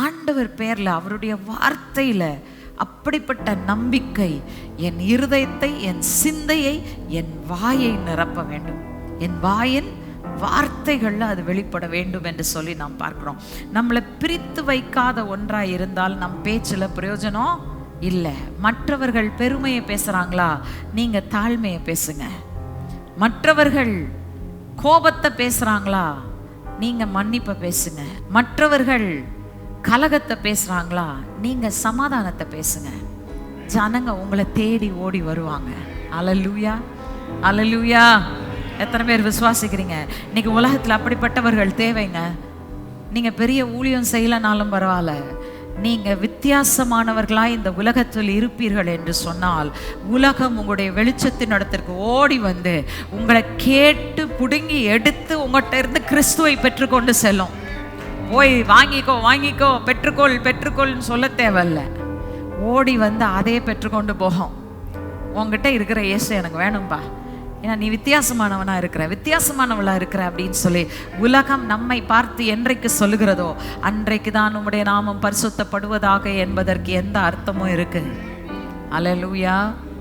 ஆண்டவர் பேர்ல, அவருடைய வார்த்தையில அப்படிப்பட்ட நம்பிக்கை என் இருதயத்தை, என் சிந்தையை, என் வாயை நிரப்ப வேண்டும். என் வாயின் வார்த்தைகள்ல அது வெளிப்பட வேண்டும் என்று சொல்லி நாம் பார்க்கிறோம். நம்மளை பிரித்து வைக்காத ஒன்றாய் இருந்தால் நம் பேச்சுல பிரயோஜனம் இல்லை. மற்றவர்கள் பெருமையை பேசுறாங்களா, நீங்க தாழ்மையை பேசுங்க. மற்றவர்கள் கோபத்தை பேசுறாங்களா, நீங்க மன்னிப்பை பேசுங்க. மற்றவர்கள் கலகத்தை பேசுறாங்களா, நீங்க சமாதானத்தை பேசுங்க. ஜனங்க உங்களை தேடி ஓடி வருவாங்க. அல்லேலூயா, அல்லேலூயா. எத்தனை பேர் விசுவாசிக்கிறீங்க? இன்னைக்கு உலகத்துல அப்படிப்பட்டவர்கள் தேவைங்க. நீங்க பெரிய ஊழியம் செய்யலனாலும் பரவாயில்ல, நீங்க வித்தியாசமானவர்களாய் இந்த உலகத்தில் இருப்பீர்கள் என்று சொன்னால், உலகம் உங்களுடைய வெளிச்சத்தின் இடத்திற்கு ஓடி வந்து உங்களை கேட்டு புடுங்கி எடுத்து உங்கள்கிட்ட இருந்து கிறிஸ்துவை பெற்றுக்கொண்டு செல்லும். போய் வாங்கிக்கோ வாங்கிக்கோ, பெற்றுக்கொள் பெற்றுக்கொள்னு சொல்ல தேவையில்ல, ஓடி வந்து அதே பெற்றுக்கொண்டு போகும். உங்ககிட்ட இருக்கிற இயேசு எனக்கு வேணும்பா, ஏன்னா நீ வித்தியாசமானவனா இருக்கிற, வித்தியாசமானவளா இருக்கிற அப்படின்னு சொல்லி உலகம் நம்மை பார்த்து என்றைக்கு சொல்லுகிறதோ அன்றைக்கு தான் உம்முடைய நாமம் பரிசுத்தப்படுவதாக என்பதற்கு எந்த அர்த்தமும் இருக்கு. அல்லேலூயா.